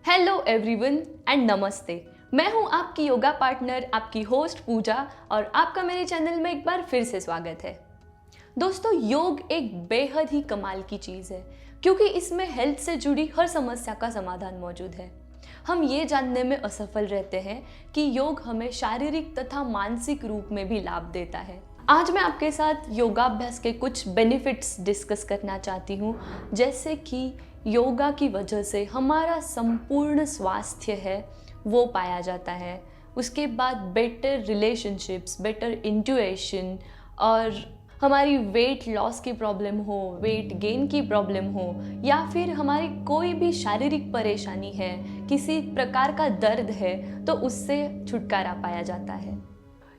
Hello everyone and नमस्ते। मैं हूं आपकी योगा पार्टनर, आपकी होस्ट पूजा, और आपका मेरे चैनल में एक बार फिर से स्वागत है। दोस्तों, योग एक बेहद ही कमाल की चीज़ है क्योंकि इसमें हेल्थ से जुड़ी हर समस्या का समाधान मौजूद है। हम ये जानने में असफल रहते हैं कि योग हमें शारीरिक तथा मानसिक रूप में भी लाभ देता है। आज मैं आपके साथ योगाभ्यास के कुछ बेनिफिट्स डिस्कस करना चाहती हूँ, जैसे कि योगा की वजह से हमारा संपूर्ण स्वास्थ्य है वो पाया जाता है। उसके बाद बेटर रिलेशनशिप्स, बेटर इंट्यूशन, और हमारी वेट लॉस की प्रॉब्लम हो, वेट गेन की प्रॉब्लम हो, या फिर हमारी कोई भी शारीरिक परेशानी है, किसी प्रकार का दर्द है, तो उससे छुटकारा पाया जाता है।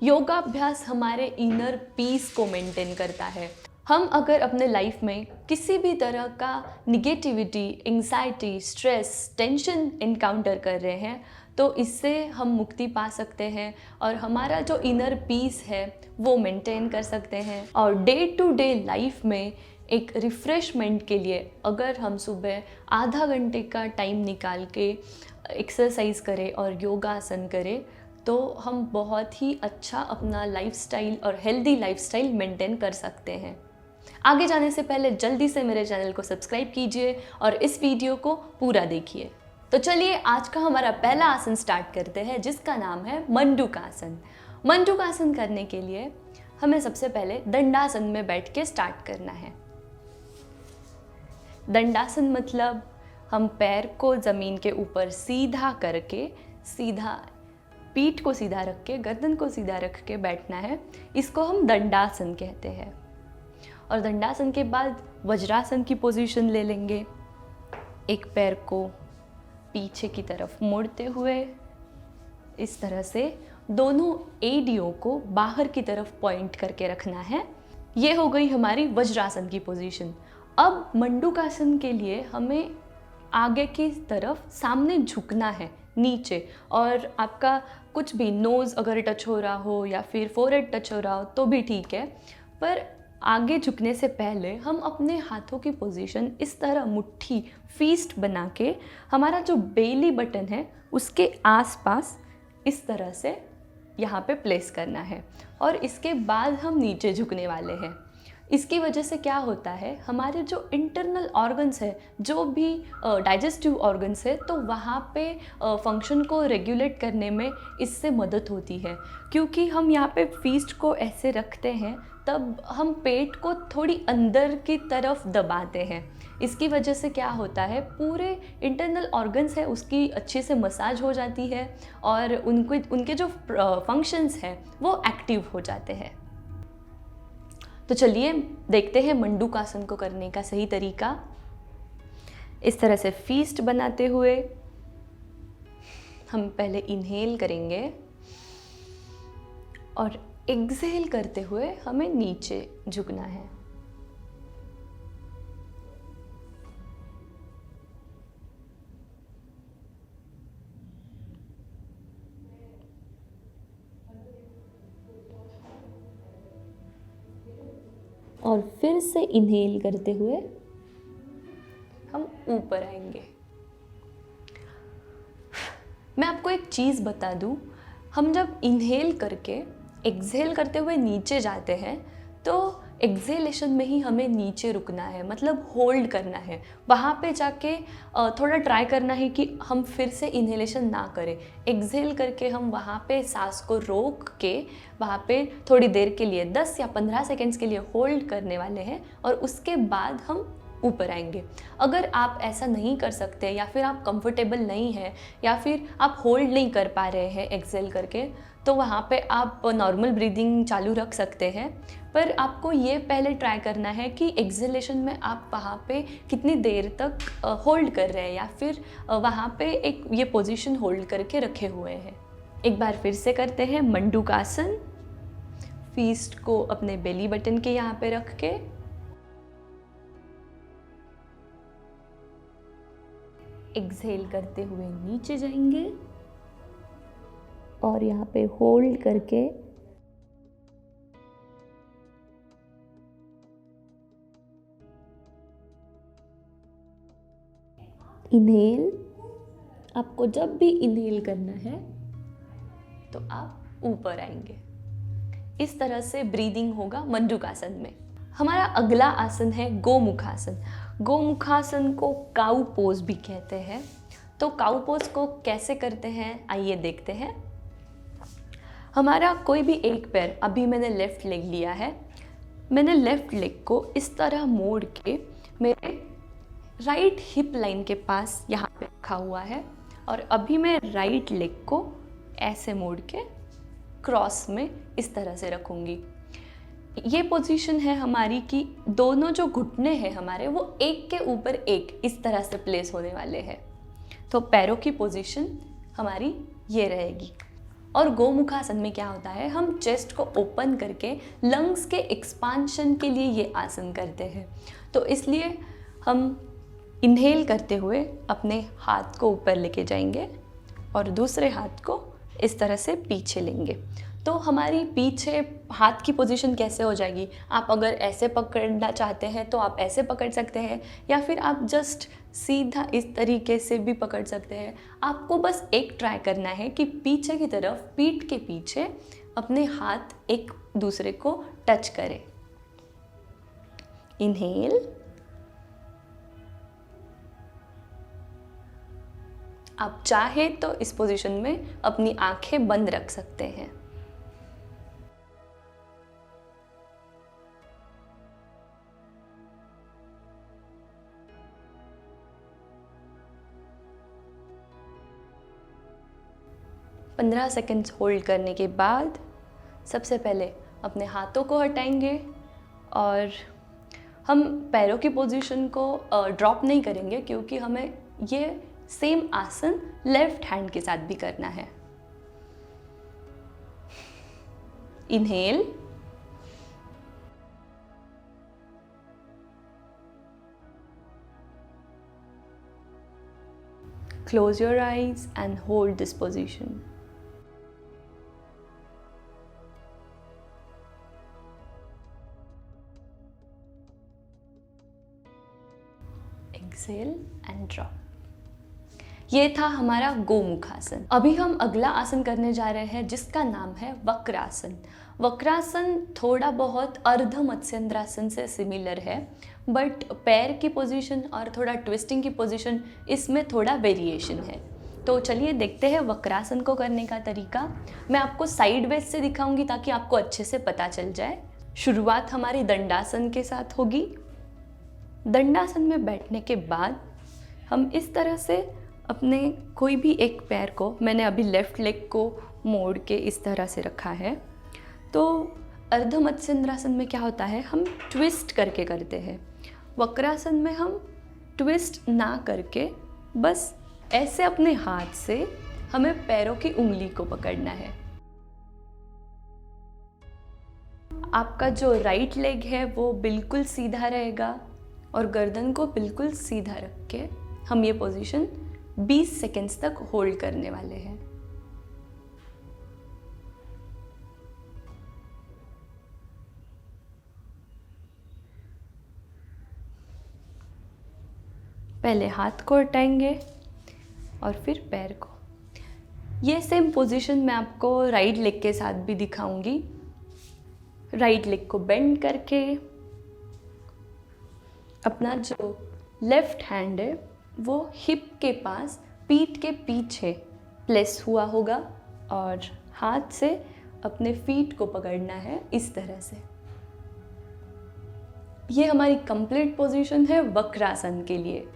योगाभ्यास हमारे इनर पीस को मेंटेन करता है। हम अगर अपने लाइफ में किसी भी तरह का negativity, anxiety, stress, tension encounter कर रहे हैं, तो इससे हम मुक्ति पा सकते हैं और हमारा जो इनर पीस है वो मेंटेन कर सकते हैं। और डे टू डे लाइफ में एक रिफ़्रेशमेंट के लिए अगर हम सुबह आधा घंटे का टाइम निकाल के एक्सरसाइज करें और योगासन करें, तो हम बहुत ही अच्छा अपना लाइफस्टाइल और हेल्दी लाइफस्टाइल मेंटेन कर सकते हैं। आगे जाने से पहले जल्दी से मेरे चैनल को सब्सक्राइब कीजिए और इस वीडियो को पूरा देखिए। तो चलिए आज का हमारा पहला आसन स्टार्ट करते हैं, जिसका नाम है मंडूकासन। मंडूकासन करने के लिए हमें सबसे पहले दंडासन में बैठ के स्टार्ट करना है। दंडासन मतलब हम पैर को ज़मीन के ऊपर सीधा करके, सीधा पीठ को सीधा रख के, गर्दन को सीधा रख के बैठना है। इसको हम दंडासन कहते हैं। और दंडासन के बाद वज्रासन की पोजीशन ले लेंगे। एक पैर को पीछे की तरफ मोड़ते हुए इस तरह से दोनों एड़ियों को बाहर की तरफ पॉइंट करके रखना है। ये हो गई हमारी वज्रासन की पोजीशन। अब मंडूकासन के लिए हमें आगे की तरफ सामने झुकना है, नीचे, और आपका कुछ भी नोज़ अगर टच हो रहा हो या फिर फोरहेड टच हो रहा हो तो भी ठीक है। पर आगे झुकने से पहले हम अपने हाथों की पोजीशन इस तरह मुट्ठी फीस्ट बना के हमारा जो बेली बटन है उसके आसपास इस तरह से यहाँ पे प्लेस करना है, और इसके बाद हम नीचे झुकने वाले हैं। इसकी वजह से क्या होता है, हमारे जो इंटरनल ऑर्गन्स है, जो भी डाइजेस्टिव ऑर्गन्स है, तो वहाँ पे फंक्शन को रेगुलेट करने में इससे मदद होती है। क्योंकि हम यहाँ पे फीस्ट को ऐसे रखते हैं, तब हम पेट को थोड़ी अंदर की तरफ दबाते हैं। इसकी वजह से क्या होता है, पूरे इंटरनल ऑर्गन्स है उसकी अच्छे से मसाज हो जाती है और उनके जो फंक्शंस हैं वो एक्टिव हो जाते हैं। तो चलिए देखते हैं मंडूकासन को करने का सही तरीका। इस तरह से फीस्ट बनाते हुए हम पहले इनहेल करेंगे और एक्सहेल करते हुए हमें नीचे झुकना है। और फिर से इनहेल करते हुए हम ऊपर आएंगे। मैं आपको एक चीज़ बता दूं, हम जब इनहेल करके एक्सहेल करते हुए नीचे जाते हैं तो एक्सहेलेशन में ही हमें नीचे रुकना है, मतलब होल्ड करना है। वहाँ पे जाके थोड़ा ट्राई करना है कि हम फिर से इनहेलेशन ना करें। एक्सहेल करके हम वहाँ पे सांस को रोक के वहाँ पे थोड़ी देर के लिए 10 या 15 सेकेंड्स के लिए होल्ड करने वाले हैं, और उसके बाद हम ऊपर आएंगे। अगर आप ऐसा नहीं कर सकते या फिर आप कंफर्टेबल नहीं हैं या फिर आप होल्ड नहीं कर पा रहे हैं एक्सहेल करके, तो वहाँ पे आप नॉर्मल ब्रीदिंग चालू रख सकते हैं। पर आपको ये पहले ट्राई करना है कि एक्सहेलेशन में आप वहाँ पे कितनी देर तक होल्ड कर रहे हैं या फिर वहाँ पे एक ये पोजीशन होल्ड करके रखे हुए हैं। एक बार फिर से करते हैं मंडूकासन। फीस्ट को अपने बेली बटन के यहाँ पे रख के एक्सहेल करते हुए नीचे जाएंगे और यहाँ पे होल्ड करके इनहेल आपको जब भी इनहेल करना है तो आप ऊपर आएंगे। इस तरह से ब्रीदिंग होगा मंडूकासन में। हमारा अगला आसन है गोमुखासन। गोमुखासन को काऊ पोज भी कहते हैं। तो काऊ पोज को कैसे करते हैं आइए देखते हैं। हमारा कोई भी एक पैर, अभी मैंने लेफ़्ट लेग लिया है, मैंने लेफ़्ट लेग को इस तरह मोड़ के मेरे राइट हिप लाइन के पास यहाँ पे रखा हुआ है, और अभी मैं राइट लेग को ऐसे मोड़ के क्रॉस में इस तरह से रखूँगी। ये पोजीशन है हमारी कि दोनों जो घुटने हैं हमारे वो एक के ऊपर एक इस तरह से प्लेस होने वाले हैं। तो पैरों की पोजीशन हमारी ये रहेगी। और गोमुखासन में क्या होता है, हम चेस्ट को ओपन करके लंग्स के एक्सपांशन के लिए ये आसन करते हैं। तो इसलिए हम इनहेल करते हुए अपने हाथ को ऊपर लेके जाएंगे और दूसरे हाथ को इस तरह से पीछे लेंगे। तो हमारी पीछे हाथ की पोजीशन कैसे हो जाएगी, आप अगर ऐसे पकड़ना चाहते हैं तो आप ऐसे पकड़ सकते हैं, या फिर आप जस्ट सीधा इस तरीके से भी पकड़ सकते हैं। आपको बस एक ट्राई करना है कि पीछे की तरफ, पीठ के पीछे अपने हाथ एक दूसरे को टच करें। इनहेल, आप चाहे तो इस पोजीशन में अपनी आंखें बंद रख सकते हैं। पंद्रह सेकेंड्स होल्ड करने के बाद सबसे पहले अपने हाथों को हटाएंगे और हम पैरों की पोजीशन को ड्रॉप नहीं करेंगे, क्योंकि हमें ये सेम आसन लेफ्ट हैंड के साथ भी करना है। Inhale, close your eyes and hold this position. Exhale and drop. ये था हमारा गोमुखासन। अभी हम अगला आसन करने जा रहे हैं जिसका नाम है वक्रासन। वक्रासन थोड़ा बहुत अर्ध मत्स्येंद्रासन से सिमिलर है, बट पैर की पोजीशन और थोड़ा ट्विस्टिंग की पोजीशन इसमें थोड़ा वेरिएशन है। तो चलिए देखते हैं वक्रासन को करने का तरीका। मैं आपको साइड वेज से दिखाऊंगी ताकि आपको अच्छे से पता चल जाए। शुरुआत हमारी दंडासन के साथ होगी। दंडासन में बैठने के बाद हम इस तरह से अपने कोई भी एक पैर को, मैंने अभी लेफ़्ट लेग को मोड़ के इस तरह से रखा है। तो अर्ध मत्स्येंद्रासन में क्या होता है, हम ट्विस्ट करके करते हैं। वक्रासन में हम ट्विस्ट ना करके बस ऐसे अपने हाथ से हमें पैरों की उंगली को पकड़ना है। आपका जो राइट लेग है वो बिल्कुल सीधा रहेगा और गर्दन को बिल्कुल सीधा रख के हम ये पोजीशन 20 सेकेंड्स तक होल्ड करने वाले हैं। पहले हाथ को हटाएंगे और फिर पैर को। ये सेम पोजीशन मैं आपको राइट लेग के साथ भी दिखाऊंगी। राइट लेग को बेंड करके अपना जो लेफ्ट हैंड है वो हिप के पास, पीठ के पीछे प्लेस हुआ होगा और हाथ से अपने फीट को पकड़ना है इस तरह से। ये हमारी कंप्लीट पोजीशन है वक्रासन के लिए।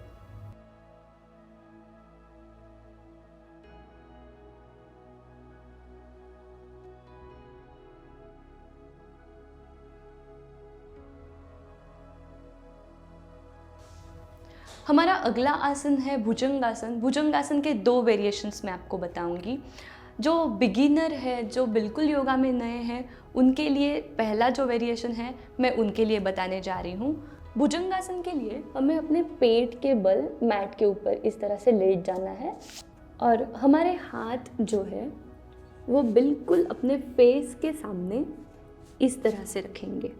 हमारा अगला आसन है भुजंगासन। भुजंगासन के 2 वेरिएशंस मैं आपको बताऊंगी। जो बिगिनर है, जो बिल्कुल योगा में नए हैं, उनके लिए पहला जो वेरिएशन है मैं उनके लिए बताने जा रही हूँ। भुजंगासन के लिए हमें अपने पेट के बल मैट के ऊपर इस तरह से लेट जाना है और हमारे हाथ जो है वो बिल्कुल अपने फेस के सामने इस तरह से रखेंगे।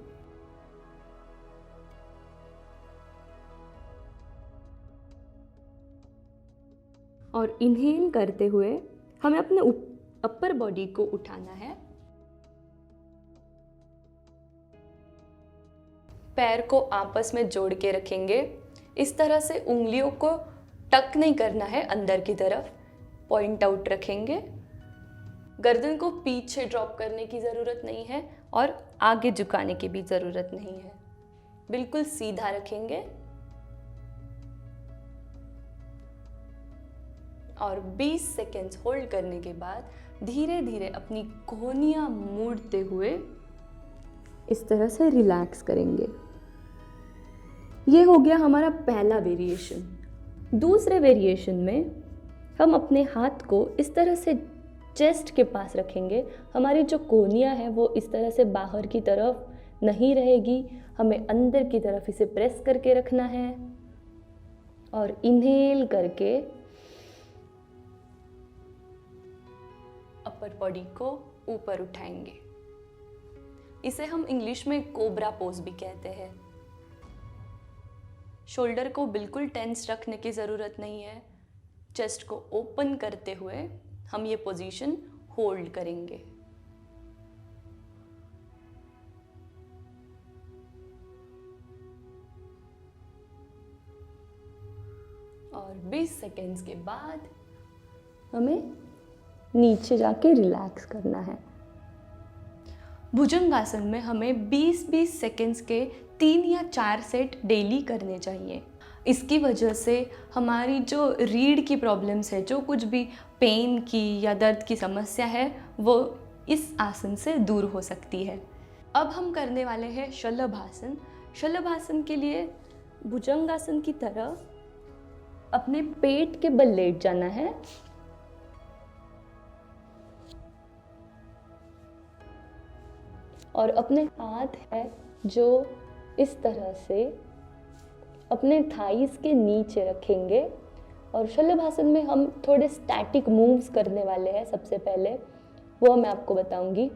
और इनहेल करते हुए हमें अपने अपर बॉडी को उठाना है। पैर को आपस में जोड़ के रखेंगे। इस तरह से उंगलियों को टक नहीं करना है, अंदर की तरफ पॉइंट आउट रखेंगे। गर्दन को पीछे ड्रॉप करने की ज़रूरत नहीं है और आगे झुकाने की भी ज़रूरत नहीं है, बिल्कुल सीधा रखेंगे। और 20 सेकेंड्स होल्ड करने के बाद धीरे धीरे अपनी कोहनियाँ मोड़ते हुए इस तरह से रिलैक्स करेंगे। ये हो गया हमारा पहला वेरिएशन। दूसरे वेरिएशन में हम अपने हाथ को इस तरह से चेस्ट के पास रखेंगे। हमारी जो कोहनियाँ है वो इस तरह से बाहर की तरफ नहीं रहेगी, हमें अंदर की तरफ इसे प्रेस करके रखना है। और इनहेल करके अपर बॉडी को ऊपर उठाएंगे। इसे हम इंग्लिश में कोबरा पोज भी कहते हैं। शोल्डर को बिल्कुल टेंस रखने की ज़रूरत नहीं है। चेस्ट को ओपन करते हुए हम ये पोजीशन होल्ड करेंगे। और 20 सेकेंड्स के बाद हमें नीचे जाके रिलैक्स करना है। भुजंगासन में हमें 20-20 सेकेंड्स के 3 या 4 सेट डेली करने चाहिए। इसकी वजह से हमारी जो रीढ़ की प्रॉब्लम्स है, जो कुछ भी पेन की या दर्द की समस्या है, वो इस आसन से दूर हो सकती है। अब हम करने वाले हैं शलभासन। शलभासन के लिए भुजंगासन की तरह अपने पेट के बल लेट जाना है। और अपने हाथ है जो इस तरह से अपने थाइस के नीचे रखेंगे। और शलभासन में हम थोड़े स्टैटिक मूव्स करने वाले हैं। सबसे पहले वो मैं आपको बताऊंगी।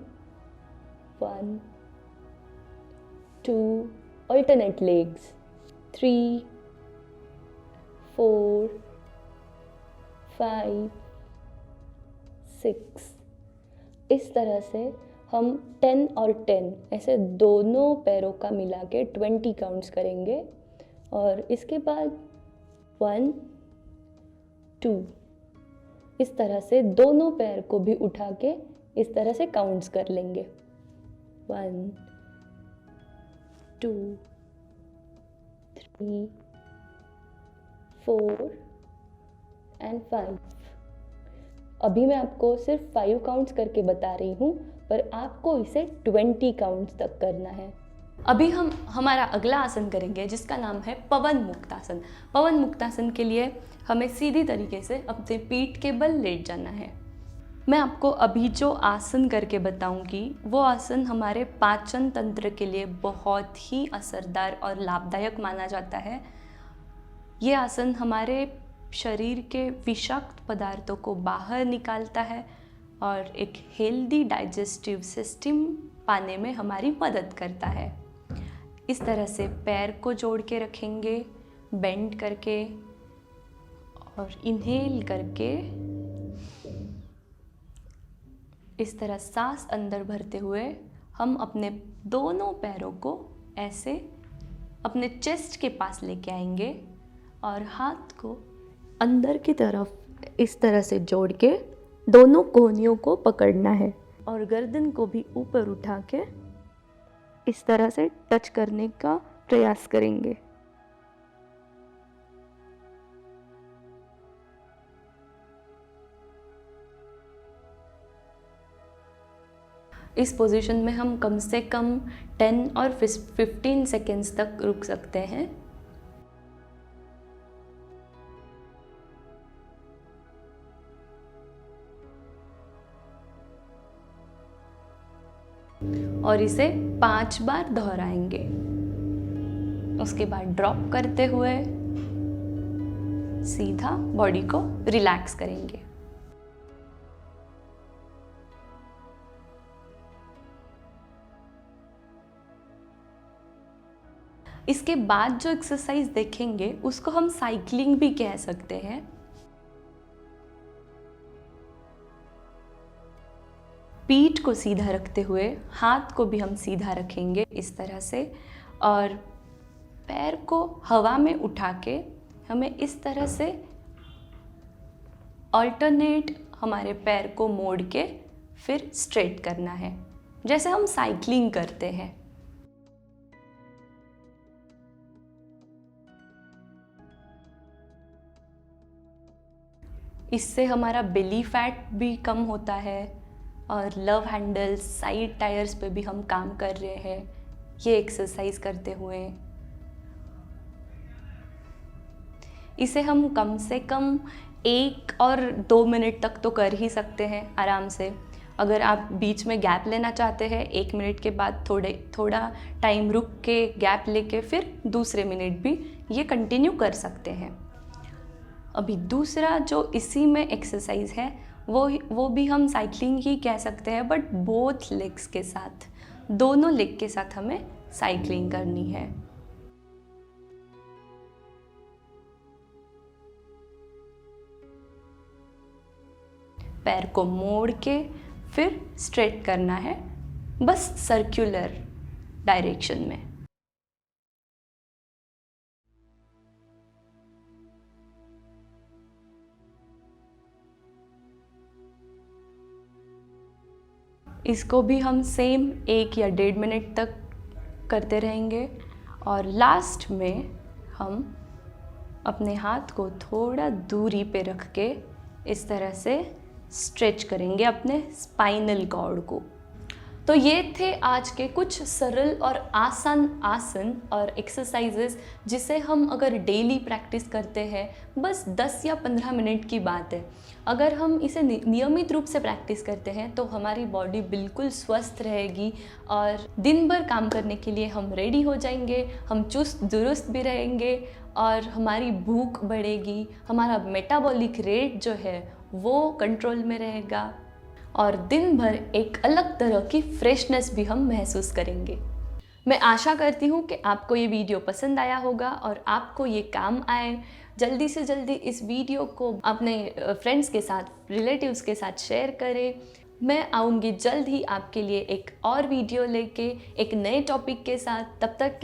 1 2 अल्टरनेट लेग्स, 3 4 5 6। इस तरह से हम 10 और 10 ऐसे दोनों पैरों का मिला के 20 काउंट्स करेंगे। और इसके बाद 1 2 इस तरह से दोनों पैर को भी उठा के इस तरह से काउंट्स कर लेंगे। 1 2 3 4 एंड 5। अभी मैं आपको सिर्फ 5 काउंट्स करके बता रही हूँ, पर आपको इसे 20 काउंट्स तक करना है। अभी हम हमारा अगला आसन करेंगे जिसका नाम है पवन मुक्तासन। पवन मुक्तासन के लिए हमें सीधी तरीके से अपने पीठ के बल लेट जाना है। मैं आपको अभी जो आसन करके बताऊंगी वो आसन हमारे पाचन तंत्र के लिए बहुत ही असरदार और लाभदायक माना जाता है। ये आसन हमारे शरीर के विषाक्त पदार्थों को बाहर निकालता है और एक हेल्दी डाइजेस्टिव सिस्टम पाने में हमारी मदद करता है। इस तरह से पैर को जोड़ के रखेंगे, बेंड करके, और इनहेल करके इस तरह सांस अंदर भरते हुए हम अपने दोनों पैरों को ऐसे अपने चेस्ट के पास लेके आएंगे और हाथ को अंदर की तरफ इस तरह से जोड़ के दोनों कोहनियों को पकड़ना है और गर्दन को भी ऊपर उठा के इस तरह से टच करने का प्रयास करेंगे। इस पोजीशन में हम कम से कम 10 और 15 सेकेंड्स तक रुक सकते हैं। और इसे 5 बार दोहराएंगे। उसके बाद ड्रॉप करते हुए सीधा बॉडी को रिलैक्स करेंगे। इसके बाद जो एक्सरसाइज देखेंगे उसको हम साइकिलिंग भी कह सकते हैं। पीठ को सीधा रखते हुए हाथ को भी हम सीधा रखेंगे इस तरह से, और पैर को हवा में उठा के हमें इस तरह से अल्टरनेट हमारे पैर को मोड़ के फिर स्ट्रेट करना है, जैसे हम साइकिलिंग करते हैं। इससे हमारा बेली फैट भी कम होता है और लव हैंडल्स, साइड टायर्स पे भी हम काम कर रहे हैं ये एक्सरसाइज करते हुए। इसे हम कम से कम 1 और 2 मिनट तक तो कर ही सकते हैं आराम से। अगर आप बीच में गैप लेना चाहते हैं 1 मिनट के बाद थोड़ा टाइम रुक के गैप लेके फिर दूसरे मिनट भी ये कंटिन्यू कर सकते हैं। अभी दूसरा जो इसी में एक्सरसाइज है वो भी हम साइकिलिंग ही कह सकते हैं, बट बोथ लेग्स के साथ, दोनों लेग के साथ हमें साइकिलिंग करनी है। पैर को मोड़ के फिर स्ट्रेट करना है, बस सर्कुलर डायरेक्शन में। इसको भी हम सेम 1 या 1.5 मिनट तक करते रहेंगे, और लास्ट में हम अपने हाथ को थोड़ा दूरी पे रख के इस तरह से स्ट्रेच करेंगे अपने स्पाइनल कॉर्ड को। तो ये थे आज के कुछ सरल और आसान आसन और एक्सरसाइजेस जिसे हम अगर डेली प्रैक्टिस करते हैं, बस 10 या 15 मिनट की बात है। अगर हम इसे नियमित रूप से प्रैक्टिस करते हैं तो हमारी बॉडी बिल्कुल स्वस्थ रहेगी और दिन भर काम करने के लिए हम रेडी हो जाएंगे, हम चुस्त दुरुस्त भी रहेंगे और हमारी भूख बढ़ेगी, हमारा मेटाबॉलिक रेट जो है वो कंट्रोल में रहेगा और दिन भर एक अलग तरह की फ्रेशनेस भी हम महसूस करेंगे। मैं आशा करती हूँ कि आपको ये वीडियो पसंद आया होगा और आपको ये काम आए। जल्दी से जल्दी इस वीडियो को अपने फ्रेंड्स के साथ, रिलेटिव्स के साथ शेयर करें। मैं आऊँगी जल्द ही आपके लिए एक और वीडियो लेके एक नए टॉपिक के साथ। तब तक